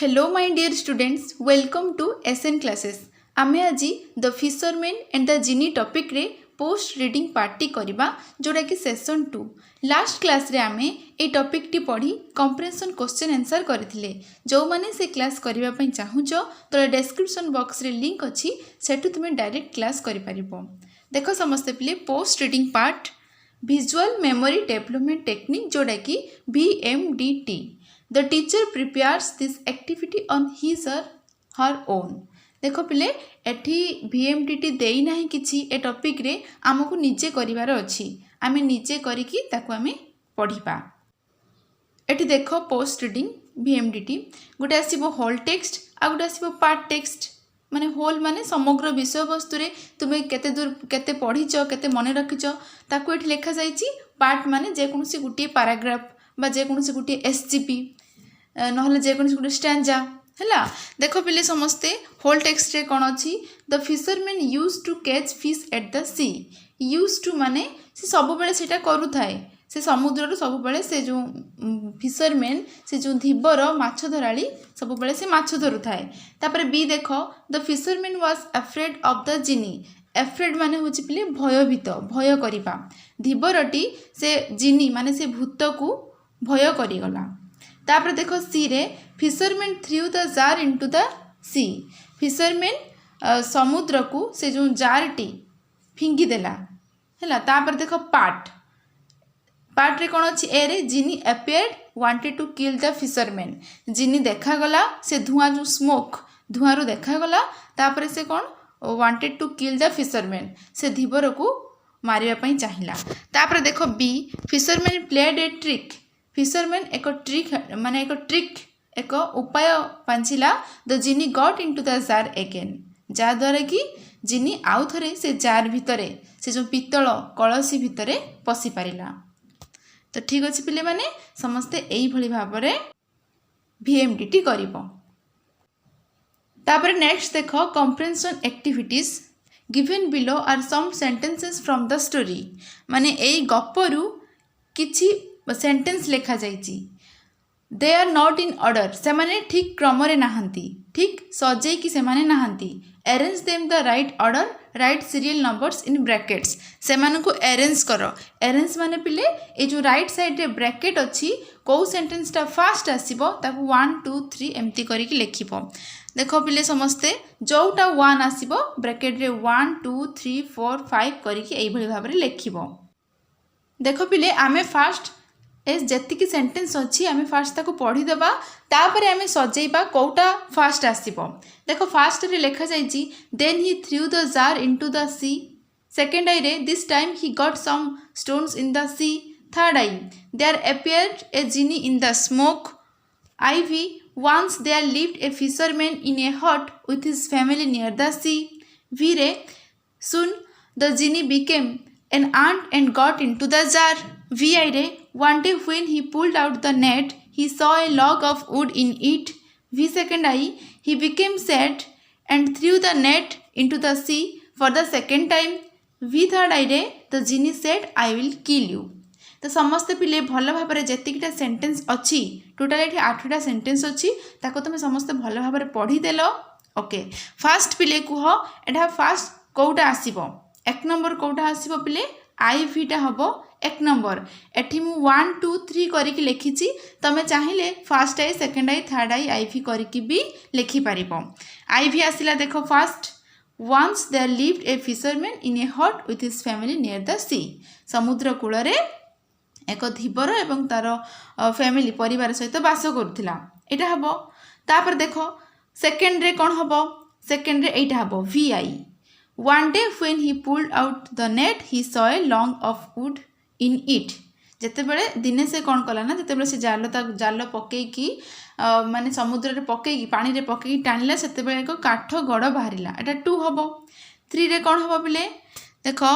Hello my dear students, welcome to SN classes. आमे आज the fisherman and the Jini topic रे post reading party करबा जोड़ा कि सेशन 2 लास्ट क्लास रे आमे ए टॉपिक टी पढ़ी कंप्रेहेंशन क्वेश्चन आंसर करथिले। जो माने से क्लास करबा पई चाहुचो तो डिस्क्रिप्शन बॉक्स रे लिंक अछि, सेठु तुमे डायरेक्ट क्लास करि परिबो। देखो समस्त पिले post reading part visual memory development technique जोड़ा कि VMDT। The teacher prepares this activity on his or her own। देखो पिले एठी VMDT देई नाही किछि ए टॉपिक रे आमको निजे करिवार अछि, आमे निजे करिकि ताको आमे पढिबा। एठी देखो पोस्ट रीडिंग VMDT गोटे आसीबो होल टेक्स्ट आ गोटे आसीबो पार्ट टेक्स्ट। माने होल माने समग्र विषय वस्तु रे तुमे केते दूर केते पढिचो केते मने रखिचो ताको एठी लिखा जाईची। पार्ट माने जे कोनसी गुटी पैराग्राफ बा जे कोनसी गुटी SGP नहले जे कोनसी गुटी स्टैंजा हैला। देखो पिले समस्ते होल टेक्स्ट रे कोन अछि, the fisherman used to catch fish at the sea. Used to माने से सब बेले सेटा करू थाए, से समुद्र रो सब बेले से जो फिशरमैन से जो धीबर माछ धराली सब बेले से माछ धरु थाए। तापर बी देखो, the fisherman was afraid of the Jini. Afraid माने होछि पिले भयभीत, भय करिबा। धीबरटी से जिनी माने से भूत को भय करि गला। तापर देखो सी रे, fisherman threw the jar into the sea. Fisherman समुद्र को से जो जार टी फिंगी देला हैला। तापर देखो पार्ट रे कोन अछि, ए रे genie appeared wanted to kill the fisherman. Genie देखा गला से धुआं जो स्मोक धुआं रो देखा गला, तापर से कोन wanted to kill the fisherman, से धीबर को मारिया पई चाहिला। तापर देखो बी, fisherman played a trick. Fisherman एक ट्रिक एक उपाय पांचिला, the genie got into the jar again, जा द्वारा कि जिनी आउ थरे से जार भितरे से जो पित्तल कलसी भितरे पसी पारिला। तो ठीक अछि पिले माने समस्ते एई भली भाबरे VMDT करिवो। तापर नेक्स्ट देखो comprehension activities given below are some sentences from the story. माने एई गप्परु किछि सेंटेंस लेखा जाइची। They are not in order, से माने ठीक क्रम रे नाहंती, ठीक सजे कि से माने नाहंती। Arrange them the right order, right serial numbers in brackets. से माने को अरेंज करो। अरेंज माने पिले ए जो राइट साइड रे ब्रैकेट अछि, को सेंटेंस टा फास्ट आसीबो ताकू 1 2 3 एम्ति करी कि लेखिबो। देखो पिले समस्ते जोटा 1 आसीबो ब्रैकेट रे 1 2 3 4 5 करी कि एई भली भाबरे लेखिबो। देखो पिले आमे फास्ट जेतिकी सेंटेंस अच्छी आमे फास्ट ताको पढ़ी देबा, तापर आमे सजेइबा कोटा फास्ट आसीबो। देखो फास्ट रे लेखा जाइची, then he threw the jar into the sea. Second आई रे, this time he got some stones in the sea. Third आई, there appeared a genie in the smoke. आई वी, once there lived a fisherman in a hut with his family near the sea। V रे, soon the genie became an ant and got into the jar। VI रे, one day when he pulled out the net, he saw a log of wood in it। V second I, he became sad and threw the net into the sea for the second time। V third I रे, the genie said, I will kill you। तो समस्त पिले भल भाव में जेतिकीटा sentence अच्छी, total ये 8टा sentence अच्छी, ताको तुम समस्त भल भाव में पढ़ीदेल। ओके, फास्ट पिले कुह एटा फास्ट कौटा आसीबो, एक नंबर कौटा आसीबो पिले, IV टा हबो एक नंबर। एठी मु 1 2 3 करिकी लिखिची, तमे चाहिले फर्स्ट आई सेकंड आई थर्ड आई IV करिकी भी लिखि पारिबो। IV आसिला देखो fast, once there lived a fisherman in a hut with his family near the sea। समुद्र कूल रे एक धीबर एवं तार फैमिली परिवार सहित बास करुथिला, एटा हबो। तापर देखो सेकंड रे कोन हबो, सेकंड रे एटा हबो VI, one day when he pulled out the net he saw a log of wood in it। जेते बेले दिने से कौन कला ना, जेते बेले से जाल पकईकी माने समुद्र रे पकईकी पानी रे पकईकी टाणिला, सेते बेले एक काठ गड़ बाहरिला, एटा 2 हबो। 3 रे कौन हबो पिले, देखो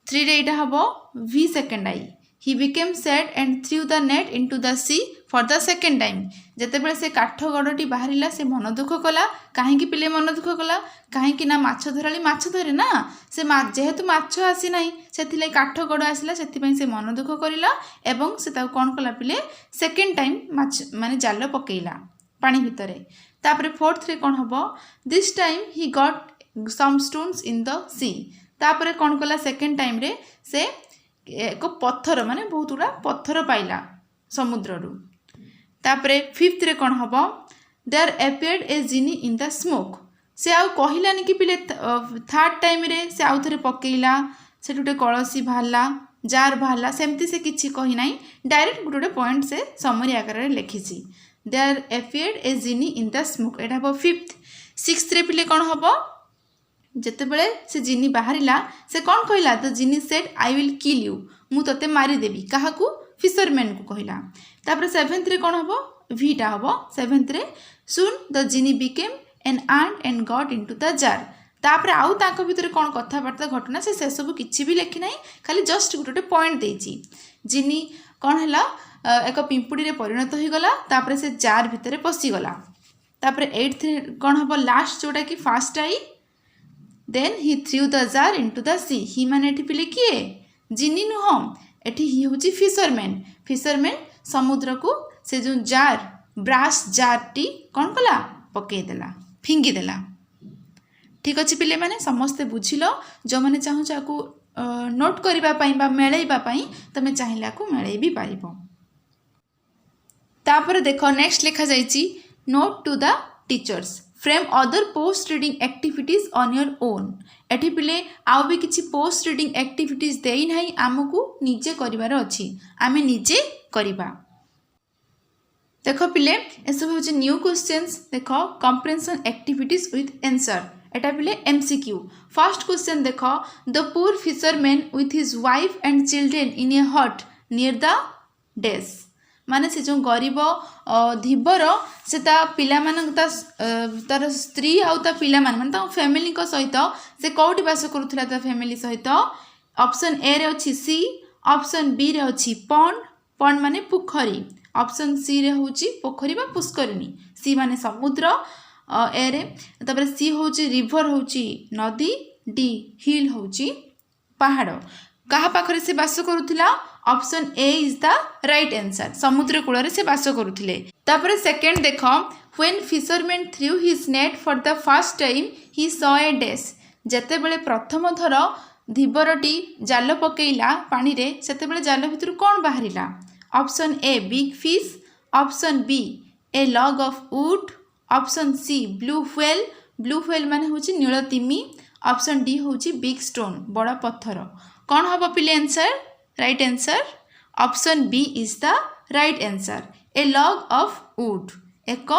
3 रे एटा हबो V second I, he became sad and threw the net into the sea for the second time। जेते बेले से काठ गड़टी बाहरिला से मन दुख कला। काहेकि पिले मन दुख कला, काहेकि ना माछ धराली माछ धरे ना, से जेहेतु माछ आसी नाही सेथिले काठ गड़ आसिला, सेति पई से मन दुख करिला एवं से ताको कोन कला पिले सेकंड टाइम माछ माने जाल पकेइला। पानी भितर। तापर फोर्थ रे कौन हम, this time he got some stones in the sea. तापर कौन कला सेकेंड टाइम रे से एक पत्थर माने बहुत गुड़ा पत्थर पाइला समुद्र रु। तापर फिफ्थ रे कौन हम, there appeared a genie in the smoke. से आउ कहलानी कि पिले थर्ड टाइम रे से आउ थे पकेला से गोटे कलसी बाहरला जार बाहरला सेमती से किसी कही ना, डायरेक्ट गोटे गोटे पॉइंट से समरी आकार में लिखी। There appeared a genie in the smoke एटा हम फिफ्थ। सिक्स्थ रे पिले कौन हम, जिते बड़े से जिनी बाहरिला से कौन कहला, the Jini said I will kill you, मु तते मारिदेवी। क्या फिशरमैन को कहला। तापर सेवेन्थ रे कौन हम, भीटा हम सेवेन्थ रे, soon the genie became an ant and got into the jar. तापर आउ ताको भितर कौन कथबार्ता घटना से सब किसी भी लिखी ना, खाली जस्ट गोटे गोटे पॉइंट देछि। जिनी कौन है एक पिंपुड़ी रे परिणत हो गला, तापर से जार भितर पशिगला। तापर एट्थ कौन हम, लास्ट जोटा कि फास्ट आई, then he threw the jar into the sea. ही माने एठी पिले किए, जिनी नुह, एठी ही होची फिशरमैन। फिशरमैन समुद्र को से जो जार ब्रास जार टी कौन कला, पकईदेला, फिंगिदेला। ठीक अच्छे पिले माने समस्ते बुझिल। जो मैंने चाहूँ आपको नोट करने मेलैवाई तुम चाहिए को मेलै भी पार। तापर देख नेक्स्ट लिखा जाइए, note to the teachers frame other post reading activities on your own. एठी पिले आउ भी किसी पोस्ट रीडिंग एक्टिविटीज देई नाही, आमको निजे करिवार अछि, आमे निजे करिबा। देख पिले एसब हूँ न्यू क्वेश्चंस। देख कम्प्रेhension एक्टिविटीज विथ आंसर, एटा पिले एमसीक्यू। फर्स्ट क्वेश्चन देख, the poor fisherman with his wife and children in a hut near the dash. माने से जो गरीब धीबर से पिला तार स्त्री आउ ता पिला माने फैमिली सहित से कौटी बास करूला ता फैमिली सहित। ऑप्शन ए रे अच्छी सी, ऑप्शन बी रे अच्छी पॉन्ड, पॉन्ड माने पोखरी, ऑप्शन सी रे होची पोखरी बा पुष्करिणी। सी माने समुद्र, ए रे तापर सी होची रिवर होची नदी, डी हिल होची पहाड़। कहा पाखरे से बास करूला, option A is the right answer, समुद्र कूल से बास करुले। तापर सेकेंड देख, when fisherman threw his net for the first time he saw a dash. जेते बेले प्रथम थर धीबरटी जाल पकेला पानी रे, सेते बेले जाल भितर कौन बाहरिला। Option A big fish, option B a log of wood, option C blue whale, blue whale माने होची नील तिमी, ऑप्शन डी होची बिग स्टोन बड़ा पत्थर। कौन हम पिले answer, right answer option B is the right answer, a log of wood, एक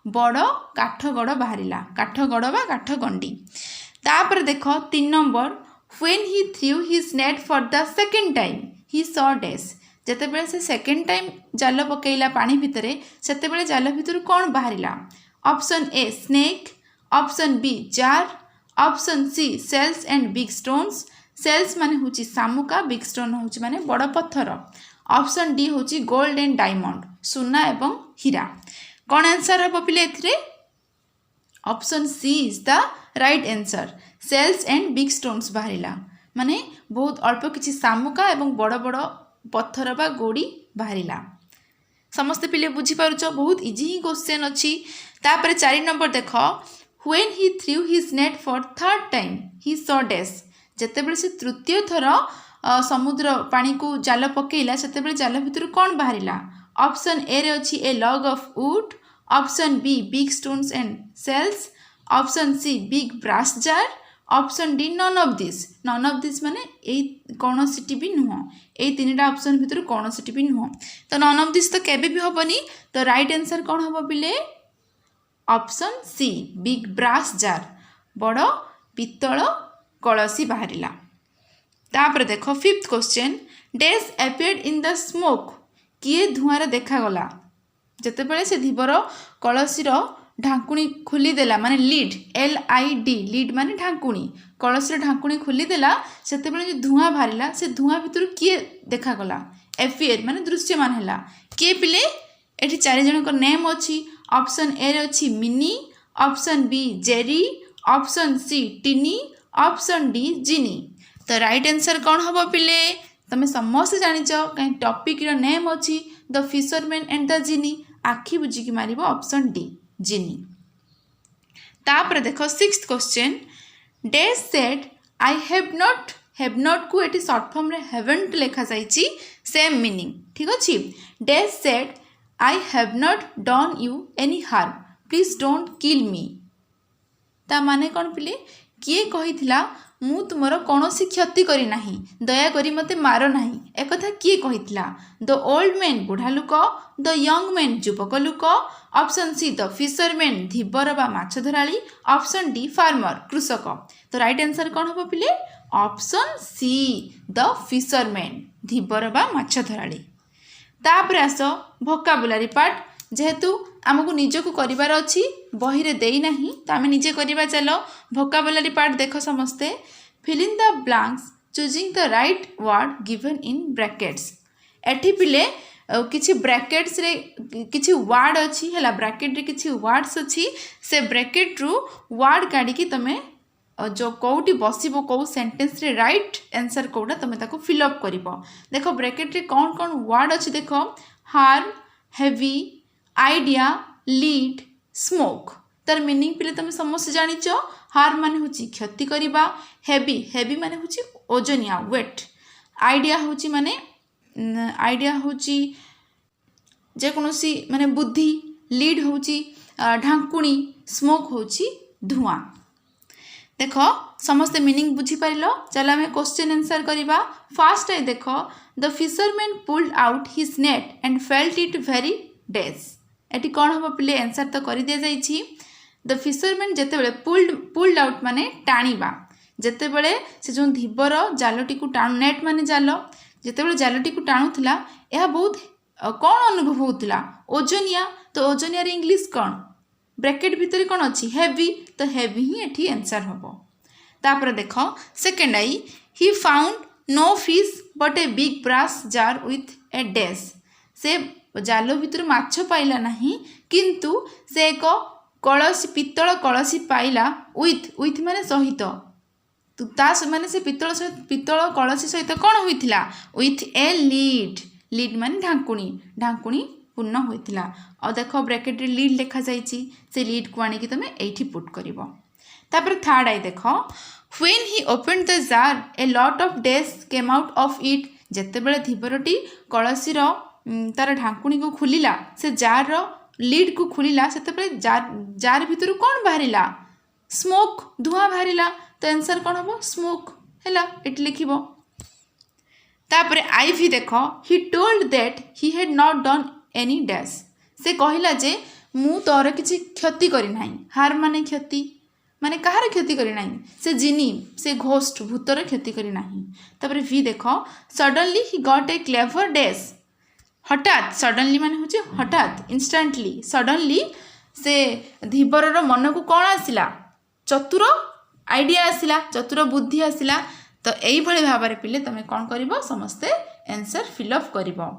बड़ काठ गड़ बाहरिला, काठ गड़ बा काठ गंडी। तापर देख 3 number, when he through his net for the second time he saw dash. जेते बेले से सेकेंड टाइम जाल पकेला पानी भितरे, सेते बेले जाल भितर कौन बाहरिला। Option A snake, option B jar, option C shells and big stones. Shells माने होची सामुका, बिग स्टोन होची माने बड़ पत्थर। ऑप्शन डी होची गोल्ड एंड डायमंड, सुना एवं हीरा। कौन आंसर हम पिले एथिरे, option C is the right answer, shells and big stones बाहरिला, माने बहुत अल्प किछि सामुका एवं बड़ बड़ पत्थर बा गोड़ी बाहरिला। समस्ते पिले बुझी पारुछ, बहुत इजी ही क्वेश्चन अछि। तापर 4 नंबर देख, when he through his net for third time he saw dash. जेते बेले से तृतीय थर समुद्र पानी को जाल पकेला, सेते बेले जाल भितर कौन बाहरिला। ऑप्शन ए रे अच्छी a log of wood, option B big stones and shells, option C big brass jar, option D none of this. None of this माने ए कौन सीटी भी नुह, ए 3टा ऑप्शन भितर कौन सीटी भी नुह, तो नन ऑफ दिस तो केबे भी हबनी। तो राइट आंसर कौन हम पिले, option C big brass jar, बड़ पित्तल कलसी बाहरिला। तापर देख 5th question, dash appeared in the smoke. किए धुआं देखागला। जेते बेले से धीबर कलसीर ढांकुणी खोलीदेला, माने लीड LID, लीड माने ढांकुणी, कलसीर ढांकुणी खोलीदेला, सेते बेले जो धुआं बाहरिला, से धुआं भितर किए देखागला। एफियर माने दृश्यमान हैला। किए पिले, एठी 4 जनक नेम अछि। ऑप्शन ए रे अछि Mini, option B Jerry, option C tiny, option D genie. तो राइट आंसर कौन हम पिले, तुम समस्त जानिच कहीं टॉपिक रो नेम अछि the fisherman and the genie. आखि बुझिकी मारिबो ऑप्शन डी जिनी। तापर देखो sixth question dash said I have not को एटी शॉर्ट फॉर्म रे हैवंट लिखा जाइछि सेम मीनिंग ठीक अछि। Dash said I have not done you any harm please don't kill me ता माने कौन पिले किए कहिथिला मु तुमर कौनसी क्षति करी नाही दया करी मते मार नाही एक कथा किए कहिथिला द ओल्ड मैन बुढ़ा लुक द यंग मैन युवक लुक ऑप्शन सी द फिशरमैन धीबर बा माछ धराली ऑप्शन डी फार्मर कृषक। तो राइट आंसर कौन हम पिले ऑप्शन सी द फिशरमैन धीबर बा माछ धराली। तापर आस भोकाबुलारी पार्ट जेहेतु आमको निजको करिवार अछि बही रे देई नाही तो आमे निजे करिवा चलो भोकाबुलारी पार्ट देखो समस्ते fill in the blanks choosing the right word given in brackets एठी पिले किछि ब्रैकेट्स रे किछि वर्ड अछि हला ब्रैकेट रे किछि वर्ड्स अछि से ब्रैकेट रु वर्ड काढी कि तमे जो कोउटी बसिबो को सेंटेंस रे राइट आंसर कोडा तमे ताको फिल अप करिवो। देखो ब्रैकेट रे कौन कौन वर्ड अछि देखो harm heavy idea lead smoke तार मीनिंग पिले तुम समस्त जानिच हार्म माने होची क्षति करिबा हेवी हेवी माने होची ओजनिया वेट आइडिया होची माने आइडिया होची जे कोनोसी माने बुद्धि लीड होची ढांकुणी स्मोक होची धुआं। देखो समस्त मीनिंग बुझी पारिलो चलो आम क्वेश्चन आंसर करिबा। फास्ट आई देखो the fisherman pulled out his net and felt it very days eighty कौन हम पिले आंसर तो कर दि जाइछि द फिशरमैन जेतेबेले पुल्ड आउट माने टाणीबा जेतेबेले से जो धीबर जालटी को टाणु नेट माने जाल जेतेबेले जालटी को टाणुथिला यह बहुत कौन अनुभव होउथिला ओजनिया तो ओजनिया रे इंग्लिश कौन ब्रैकेट भितर कौन अच्छी हेवी तो हेवी ही एठी आंसर हम। तापर देखो second I he found no fish but a big brass jar with a dash से जाल भितर माछ पाइला नहीं किंतु से एक कलसी पित्तल कलसी पाइला विथ माने सहित तो तास माने से पित्तल कलसी सहित कौन होइथिला विथ ए लीड माने ढांकुणी पूर्ण होइथिला और देखो ब्रैकेट रे लीड लिखा जाइछि से लीड को आनी कि तमे एठी पुट करिवो। तापर थर्ड आई देखो when he opened the jar a lot of dash came out of it जेतेबेले धीबरटी कलसी रो तार ढांकुणी को खुलिला से जार रो लीड को खुलिला सेतेबेले जार भितर कौन बाहरिला स्मोक धुआं बाहरिला तो आंसर कौन हबो स्मोक हैला एटी लिखिबो। तापर आई भी देखो he told that he had not done any dash से कहला जे मु तोर किछि क्षति करी नाही हार माने क्षति माने कहार क्षति करी नाही से जिनी से घोस्ट भूतर क्षति करी नाही। तापर भी देखो suddenly he got a clever dash हठात सडनली माने होचे हठात इंस्टेंटली सडनली से धीबरर मन को कौन आसिला चतुर आइडिया आसिला चतुर बुद्धि आसिला तो एई भली भाबरे पिले तमे कौन करिवो समस्ते आंसर फिल अप करिवो।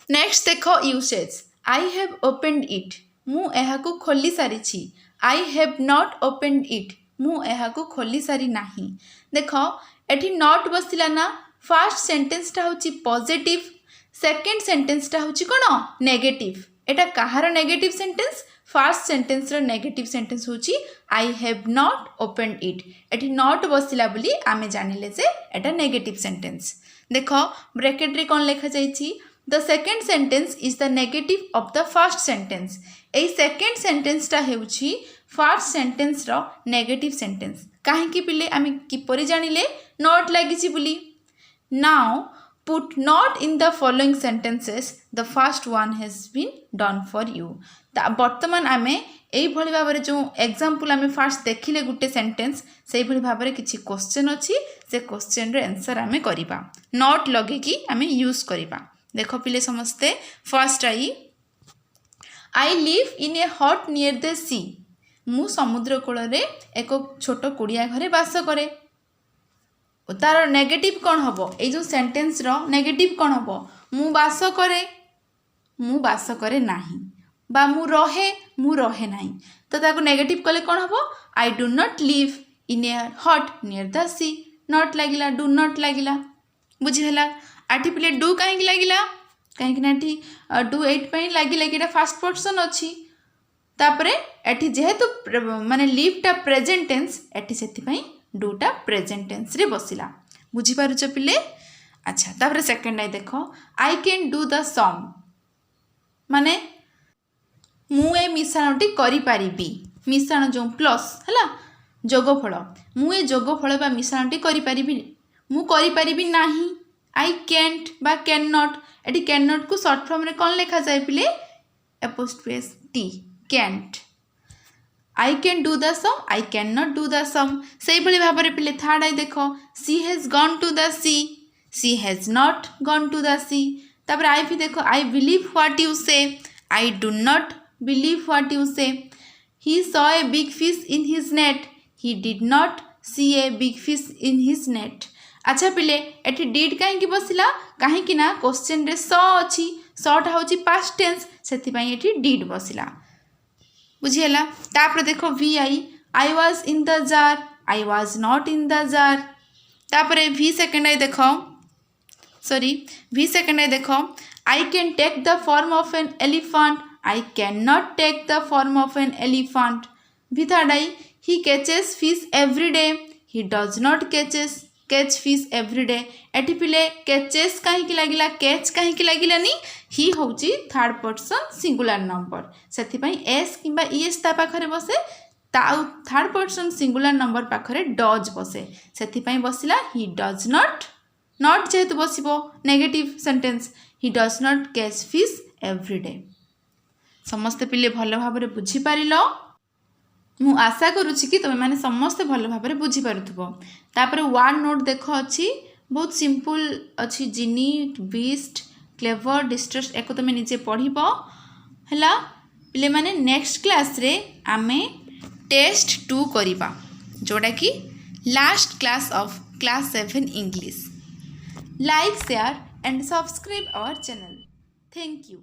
नेक्स्ट देखो usage I have opened it मु एहा को खोली सारी आई हैव नॉट ओपनड इट मु एहा को खोली सारी नाही। देखो एठी नॉट बसिला ना फर्स्ट सेंटेंस टा होची पॉजिटिव सेकंड सेंटेंस टा होची कोन नेगेटिव एटा कहार नेगेटिव सेंटेंस फर्स्ट सेंटेंस रो नेगेटिव सेंटेंस होची आई हैव नॉट ओपनड इट एठी नॉट बसिला बोली आमे जानिले जे एटा नेगेटिव सेंटेंस। देखो ब्रैकेट रे कोन लिखा जाईची the second sentence is the negative of the first sentence ए सेकेंड सेंटेंस टा हेउची फर्स्ट सेंटेंस रो नेगेटिव सेंटेंस काहे कि पिले आमे किपरि जानिले नॉट लागिची बोली। Now put not in the following sentences the first one has been done for you बर्तमान आमे एई भली भाबरे जो एग्जांपल आमे फर्स्ट देखिले गुटे सेंटेंस सेई भली भाबरे किछि क्वेश्चन अछि से क्वेश्चन रे आंसर आमे करिबा नॉट लगे कि आमे यूज करिबा। देखो पिले समस्ते first I live in a hut near the सी मु समुद्र कूल रे एक छोट कुड़िया घरे बास करे तार नेगेटिव कौन हम ये जो सेंटेंस रो नेगेटिव कौन हम मु बास करे नाही बा मु रहे नाही तो ताको नेगेटिव कले कौन हम I do not live in a hut near the sea not लागिला डू नॉट लागिला बुझीला आठी पिले डू कहीं लागिला कहीं डू एट लगे लगे फास्ट पर्सन अच्छी तापरे एठी जेहेतु माने लीवटा प्रेजेंट टेंस एठी सेति डूटा प्रेजेंट टेंस रे बसिला बुझी पारुछ पिले। अच्छा तापरे सेकंड आई देखो आई कैन डू द सम माने मु ए मिश्रणटी करि पारिबी मिश्रण जो प्लस हैला जोगफल मु ए जोगफल बा मिश्रणटी करि पारिबी मु करि पारिबी नाही आई कैंट बा कैन नॉट एटी कैन नॉट को शॉर्ट फॉर्म रे कोन लिखा जाय पिले apostrophe T can't I can do the sum I can not do the sum से भली भाव रे पिले थर्ड आई देखो she has gone to the sea has not gone to the sea तापर आई भी देखो I believe what you say I do not believe what you से ही saw a big fish in his net he did not see a big fish in his net. अच्छा पिले eighty did कहीं बसिला कहीं ना क्वेश्चन रे saw अच्छी सॉटा हूँ पास्ट टेंस से एटी डिड बसिला बुझीगला। तापर देखो V I was in the jar I was not in the jar तापर वी सेकेंड आई देखो I can take the form of an elephant I can not take the form of an elephant. V third I he catches fish every day he does not catch fish every day एटी पिले catches कहीं लगिला catch कहीं लगिलानी ही हूँ third person singular number से S किंबा ES ता पाखरे बसे थर्ड पर्सन सिंगुलर नंबर पाखरे डज बसे से बसिला ही डज नॉट जेहेतु बसिबो negative sentence he does not catch fish every day. समस्ते पिले भल भाव बुझी पारिल मु आशा करुच्ची कि तुम मैंने समस्ते भल भाव बुझी पारुथबो। तापर वर्ड नोट देख अच्छी बहुत सिंपल अच्छी जिनी बीस्ट क्लेवर डिस्ट्रेस एको तुम निजे पढ़ब है पिले माने नेक्स्ट क्लास रे आमे टेस्ट 2 करिबा जोड़ा कि last class of class 7 English. Like share and subscribe our channel. Thank you.